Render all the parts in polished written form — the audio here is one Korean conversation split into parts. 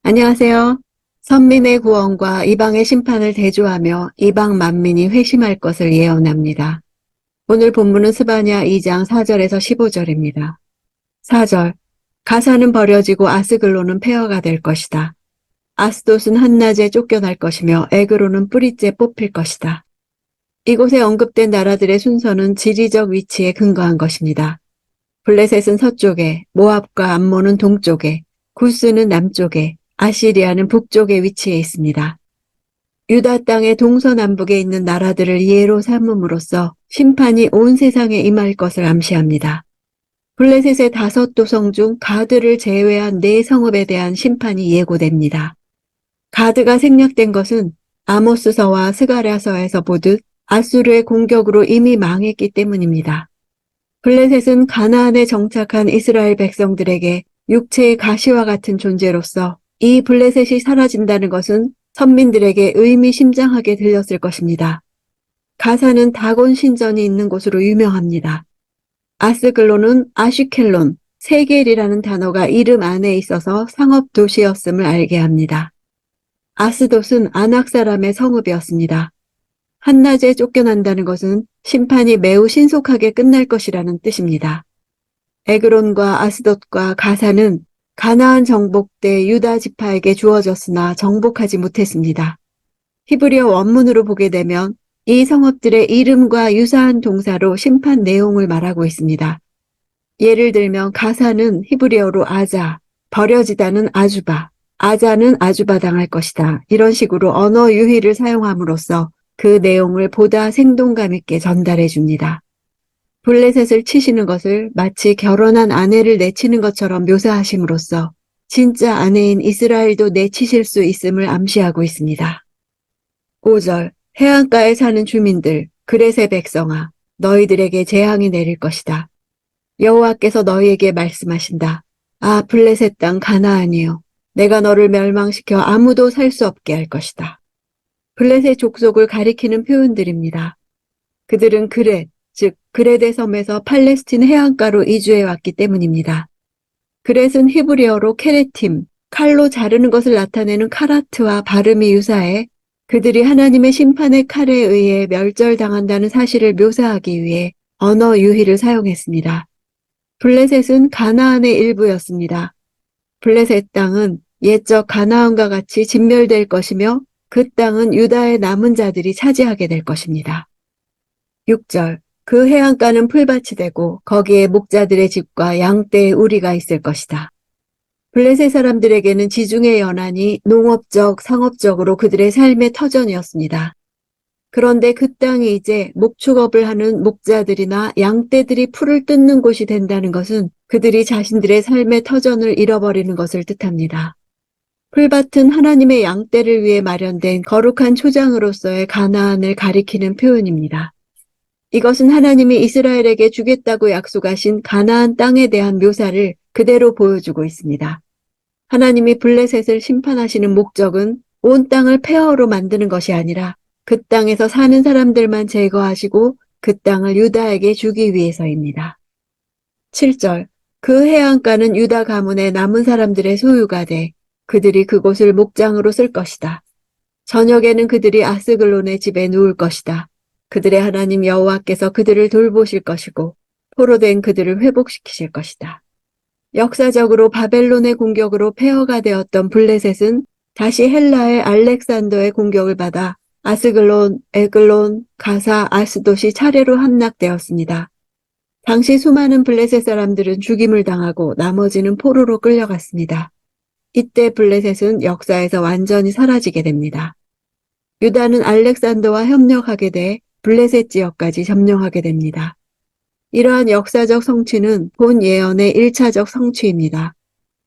안녕하세요. 선민의 구원과 이방의 심판을 대조하며 이방 만민이 회심할 것을 예언합니다. 오늘 본문은 스바냐 2장 4절에서 15절입니다. 4절. 가사는 버려지고 아스글론은 폐허가 될 것이다. 아스돗은 한낮에 쫓겨날 것이며 에그로는 뿌리째 뽑힐 것이다. 이곳에 언급된 나라들의 순서는 지리적 위치에 근거한 것입니다. 블레셋은 서쪽에, 모압과 암몬은 동쪽에, 구스는 남쪽에, 아시리아는 북쪽에 위치해 있습니다. 유다 땅의 동서남북에 있는 나라들을 예로 삼음으로써 심판이 온 세상에 임할 것을 암시합니다. 블레셋의 5도성 중 가드를 제외한 4성읍에 대한 심판이 예고됩니다. 가드가 생략된 것은 아모스서와 스가랴서에서 보듯 아수르의 공격으로 이미 망했기 때문입니다. 블레셋은 가나안에 정착한 이스라엘 백성들에게 육체의 가시와 같은 존재로서 이 블레셋이 사라진다는 것은 선민들에게 의미심장하게 들렸을 것입니다. 가사는 다곤 신전이 있는 곳으로 유명합니다. 아스글론은 아슈켈론, 세겔이라는 단어가 이름 안에 있어서 상업 도시였음을 알게 합니다. 아스돗은 아낙 사람의 성읍이었습니다. 한낮에 쫓겨난다는 것은 심판이 매우 신속하게 끝날 것이라는 뜻입니다. 에그론과 아스돗과 가사는 가나안 정복 때 유다 지파에게 주어졌으나 정복하지 못했습니다. 히브리어 원문으로 보게 되면 이 성읍들의 이름과 유사한 동사로 심판 내용을 말하고 있습니다. 예를 들면 가사는 히브리어로 아자, 버려지다는 아주바, 아자는 아주바 당할 것이다. 이런 식으로 언어 유희를 사용함으로써 그 내용을 보다 생동감 있게 전달해 줍니다. 블레셋을 치시는 것을 마치 결혼한 아내를 내치는 것처럼 묘사하심으로써 진짜 아내인 이스라엘도 내치실 수 있음을 암시하고 있습니다. 5절. 해안가에 사는 주민들, 그렛의 백성아, 너희들에게 재앙이 내릴 것이다. 여호와께서 너희에게 말씀하신다. 아, 블레셋 땅 가나안이여, 내가 너를 멸망시켜 아무도 살 수 없게 할 것이다. 블레셋 족속을 가리키는 표현들입니다. 그들은 그렛, 즉 그렛의 섬에서 팔레스틴 해안가로 이주해 왔기 때문입니다. 그렛은 히브리어로 케레팀, 칼로 자르는 것을 나타내는 카라트와 발음이 유사해 그들이 하나님의 심판의 칼에 의해 멸절당한다는 사실을 묘사하기 위해 언어 유희를 사용했습니다. 블레셋은 가나안의 일부였습니다. 블레셋 땅은 옛적 가나안과 같이 진멸될 것이며 그 땅은 유다의 남은 자들이 차지하게 될 것입니다. 6절. 그 해안가는 풀밭이 되고 거기에 목자들의 집과 양떼의 우리가 있을 것이다. 블레셋 사람들에게는 지중해 연안이 농업적, 상업적으로 그들의 삶의 터전이었습니다. 그런데 그 땅이 이제 목축업을 하는 목자들이나 양떼들이 풀을 뜯는 곳이 된다는 것은 그들이 자신들의 삶의 터전을 잃어버리는 것을 뜻합니다. 풀밭은 하나님의 양떼를 위해 마련된 거룩한 초장으로서의 가나안을 가리키는 표현입니다. 이것은 하나님이 이스라엘에게 주겠다고 약속하신 가나안 땅에 대한 묘사를 그대로 보여주고 있습니다. 하나님이 블레셋을 심판하시는 목적은 온 땅을 폐허로 만드는 것이 아니라 그 땅에서 사는 사람들만 제거하시고 그 땅을 유다에게 주기 위해서입니다. 7절. 그 해안가는 유다 가문의 남은 사람들의 소유가 돼 그들이 그곳을 목장으로 쓸 것이다. 저녁에는 그들이 아스글론의 집에 누울 것이다. 그들의 하나님 여호와께서 그들을 돌보실 것이고 포로된 그들을 회복시키실 것이다. 역사적으로 바벨론의 공격으로 폐허가 되었던 블레셋은 다시 헬라의 알렉산더의 공격을 받아 아스글론, 에글론, 가사, 아스돗이 차례로 함락되었습니다. 당시 수많은 블레셋 사람들은 죽임을 당하고 나머지는 포로로 끌려갔습니다. 이때 블레셋은 역사에서 완전히 사라지게 됩니다. 유다는 알렉산더와 협력하게 돼 블레셋 지역까지 점령하게 됩니다. 이러한 역사적 성취는 본 예언의 1차적 성취입니다.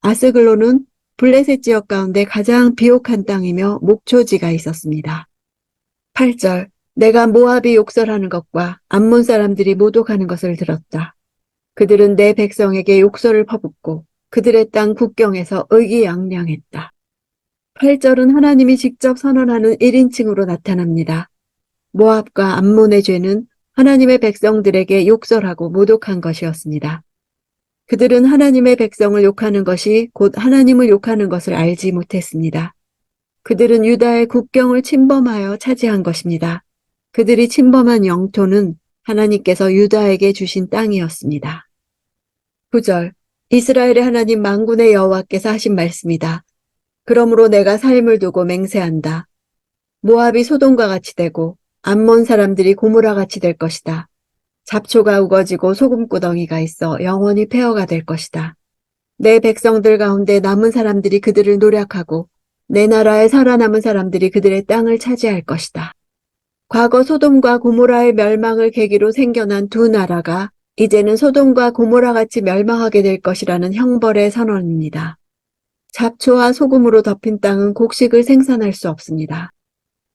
아스글론은 블레셋 지역 가운데 가장 비옥한 땅이며 목초지가 있었습니다. 8절. 내가 모압이 욕설하는 것과 암몬 사람들이 모독하는 것을 들었다. 그들은 내 백성에게 욕설을 퍼붓고 그들의 땅 국경에서 의기양양했다. 8절은 하나님이 직접 선언하는 1인칭으로 나타납니다. 모압과 암몬의 죄는 하나님의 백성들에게 욕설하고 모독한 것이었습니다. 그들은 하나님의 백성을 욕하는 것이 곧 하나님을 욕하는 것을 알지 못했습니다. 그들은 유다의 국경을 침범하여 차지한 것입니다. 그들이 침범한 영토는 하나님께서 유다에게 주신 땅이었습니다. 9절 이스라엘의 하나님 만군의 여호와께서 하신 말씀이다. 그러므로 내가 삶을 두고 맹세한다. 모압이 소돔과 같이 되고 암몬 사람들이 고모라 같이 될 것이다. 잡초가 우거지고 소금구덩이가 있어 영원히 폐허가 될 것이다. 내 백성들 가운데 남은 사람들이 그들을 노략하고 내 나라에 살아남은 사람들이 그들의 땅을 차지할 것이다. 과거 소돔과 고모라의 멸망을 계기로 생겨난 두 나라가 이제는 소돔과 고모라 같이 멸망하게 될 것이라는 형벌의 선언입니다. 잡초와 소금으로 덮인 땅은 곡식을 생산할 수 없습니다.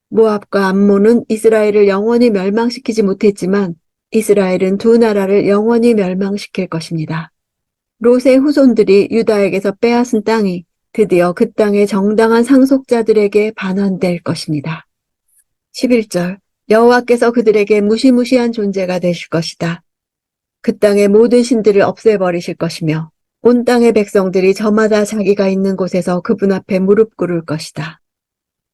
모압과 암몬은 이스라엘을 영원히 멸망시키지 못했지만 이스라엘은 두 나라를 영원히 멸망시킬 것입니다. 롯의 후손들이 유다에게서 빼앗은 땅이 드디어 그 땅의 정당한 상속자들에게 반환될 것입니다. 11절 여호와께서 그들에게 무시무시한 존재가 되실 것이다. 그 땅의 모든 신들을 없애버리실 것이며 온 땅의 백성들이 저마다 자기가 있는 곳에서 그분 앞에 무릎 꿇을 것이다.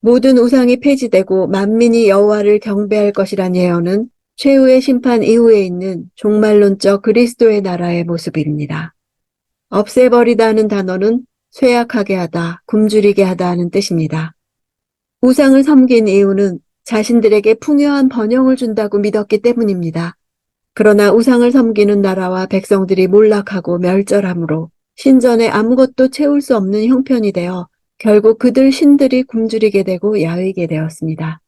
모든 우상이 폐지되고 만민이 여호와를 경배할 것이란 예언은 최후의 심판 이후에 있는 종말론적 그리스도의 나라의 모습입니다. 없애버리다는 단어는 쇠약하게 하다, 굶주리게 하다 하는 뜻입니다. 우상을 섬긴 이유는 자신들에게 풍요한 번영을 준다고 믿었기 때문입니다. 그러나 우상을 섬기는 나라와 백성들이 몰락하고 멸절함으로 신전에 아무것도 채울 수 없는 형편이 되어 결국 그들 신들이 굶주리게 되고 야위게 되었습니다.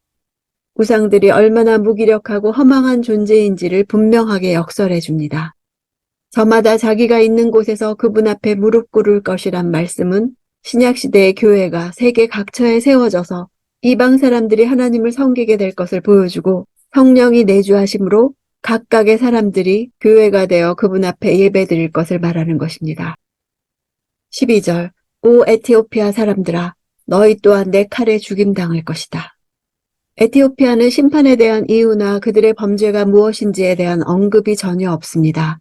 우상들이 얼마나 무기력하고 허망한 존재인지를 분명하게 역설해 줍니다. 저마다 자기가 있는 곳에서 그분 앞에 무릎 꿇을 것이란 말씀은 신약시대의 교회가 세계 각처에 세워져서 이방 사람들이 하나님을 섬기게 될 것을 보여주고 성령이 내주하심으로 각각의 사람들이 교회가 되어 그분 앞에 예배드릴 것을 말하는 것입니다. 12절 오 에티오피아 사람들아 너희 또한 내 칼에 죽임당할 것이다. 에티오피아는 심판에 대한 이유나 그들의 범죄가 무엇인지에 대한 언급이 전혀 없습니다.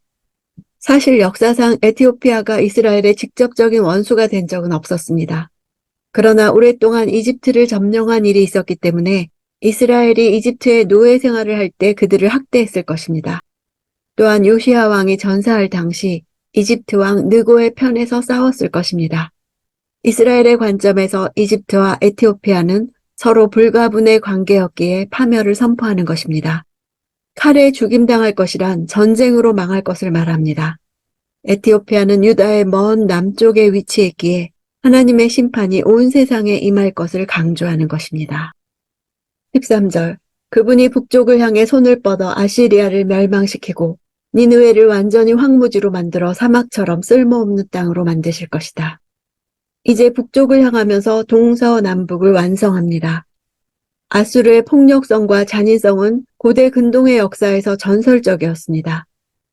사실 역사상 에티오피아가 이스라엘의 직접적인 원수가 된 적은 없었습니다. 그러나 오랫동안 이집트를 점령한 일이 있었기 때문에 이스라엘이 이집트의 노예 생활을 할 때 그들을 학대했을 것입니다. 또한 요시야 왕이 전사할 당시 이집트 왕 느고의 편에서 싸웠을 것입니다. 이스라엘의 관점에서 이집트와 에티오피아는 서로 불가분의 관계였기에 파멸을 선포하는 것입니다. 칼에 죽임당할 것이란 전쟁으로 망할 것을 말합니다. 에티오피아는 유다의 먼 남쪽에 위치했기에 하나님의 심판이 온 세상에 임할 것을 강조하는 것입니다. 13절 그분이 북쪽을 향해 손을 뻗어 아시리아를 멸망시키고 니느웨를 완전히 황무지로 만들어 사막처럼 쓸모없는 땅으로 만드실 것이다. 이제 북쪽을 향하면서 동서남북을 완성합니다. 아수르의 폭력성과 잔인성은 고대 근동의 역사에서 전설적이었습니다.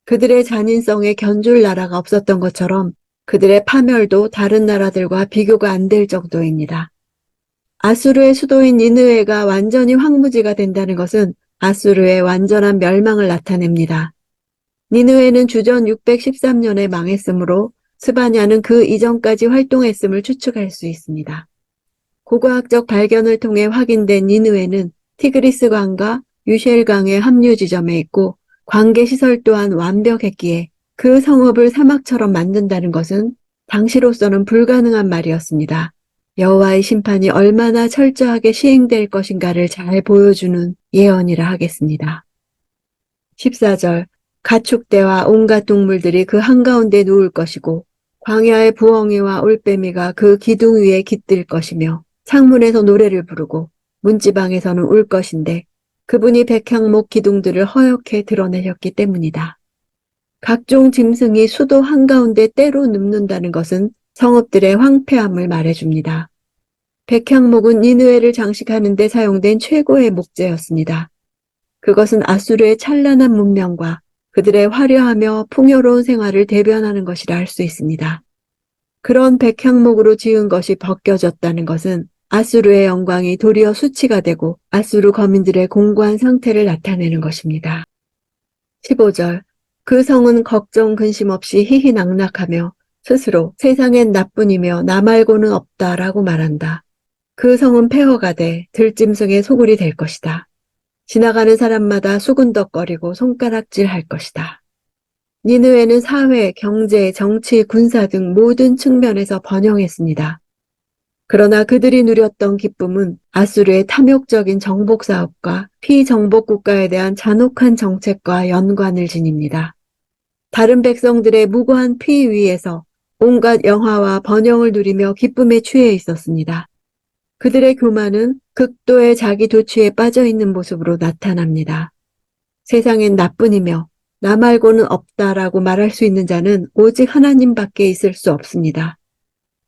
그들의 잔인성에 견줄 나라가 없었던 것처럼 그들의 파멸도 다른 나라들과 비교가 안 될 정도입니다. 아수르의 수도인 니느웨가 완전히 황무지가 된다는 것은 아수르의 완전한 멸망을 나타냅니다. 니느웨는 주전 613년에 망했으므로 스바냐는 그 이전까지 활동했음을 추측할 수 있습니다. 고고학적 발견을 통해 확인된 니느웨는 티그리스강과 유셸강의 합류 지점에 있고 관계시설 또한 완벽했기에 그 성읍을 사막처럼 만든다는 것은 당시로서는 불가능한 말이었습니다. 여호와의 심판이 얼마나 철저하게 시행될 것인가를 잘 보여주는 예언이라 하겠습니다. 14절 가축대와 온갖 동물들이 그 한가운데 누울 것이고 광야의 부엉이와 올빼미가 그 기둥 위에 깃들 것이며 창문에서 노래를 부르고 문지방에서는 울 것인데 그분이 백향목 기둥들을 허옇게 드러내셨기 때문이다. 각종 짐승이 수도 한가운데 때로 눕는다는 것은 성읍들의 황폐함을 말해줍니다. 백향목은 니느웨를 장식하는 데 사용된 최고의 목재였습니다. 그것은 아수르의 찬란한 문명과 그들의 화려하며 풍요로운 생활을 대변하는 것이라 할 수 있습니다. 그런 백향목으로 지은 것이 벗겨졌다는 것은 아수르의 영광이 도리어 수치가 되고 아수르 거민들의 공고한 상태를 나타내는 것입니다. 15절 그 성은 걱정 근심 없이 희희낙낙하며 스스로 세상엔 나뿐이며 나 말고는 없다라고 말한다. 그 성은 폐허가 돼 들짐승의 소굴이 될 것이다. 지나가는 사람마다 수군덕거리고 손가락질할 것이다. 니느웨는 사회, 경제, 정치, 군사 등 모든 측면에서 번영했습니다. 그러나 그들이 누렸던 기쁨은 아수르의 탐욕적인 정복사업과 피정복 국가에 대한 잔혹한 정책과 연관을 지닙니다. 다른 백성들의 무고한 피 위에서 온갖 영화와 번영을 누리며 기쁨에 취해 있었습니다. 그들의 교만은 극도의 자기 도취에 빠져 있는 모습으로 나타납니다. 세상엔 나뿐이며 나 말고는 없다라고 말할 수 있는 자는 오직 하나님밖에 있을 수 없습니다.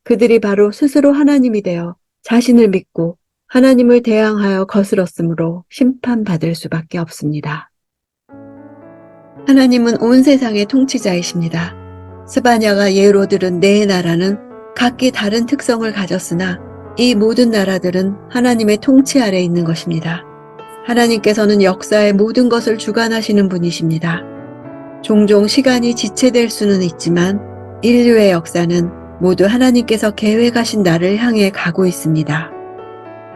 그들이 바로 스스로 하나님이 되어 자신을 믿고 하나님을 대항하여 거스렀으므로 심판받을 수밖에 없습니다. 하나님은 온 세상의 통치자이십니다. 스바냐가 예로 들은 네 나라는 각기 다른 특성을 가졌으나 이 모든 나라들은 하나님의 통치 아래 있는 것입니다. 하나님께서는 역사의 모든 것을 주관하시는 분이십니다. 종종 시간이 지체될 수는 있지만 인류의 역사는 모두 하나님께서 계획하신 날을 향해 가고 있습니다.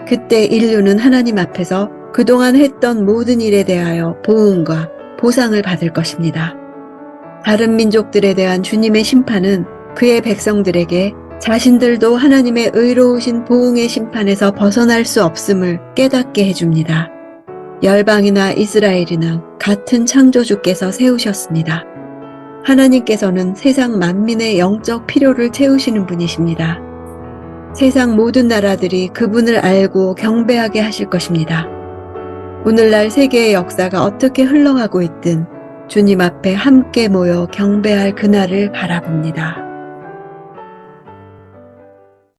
그때 인류는 하나님 앞에서 그동안 했던 모든 일에 대하여 보응과 보상을 받을 것입니다. 다른 민족들에 대한 주님의 심판은 그의 백성들에게 자신들도 하나님의 의로우신 보응의 심판에서 벗어날 수 없음을 깨닫게 해줍니다. 열방이나 이스라엘이나 같은 창조주께서 세우셨습니다. 하나님께서는 세상 만민의 영적 필요를 채우시는 분이십니다. 세상 모든 나라들이 그분을 알고 경배하게 하실 것입니다. 오늘날 세계의 역사가 어떻게 흘러가고 있든 주님 앞에 함께 모여 경배할 그날을 바라봅니다.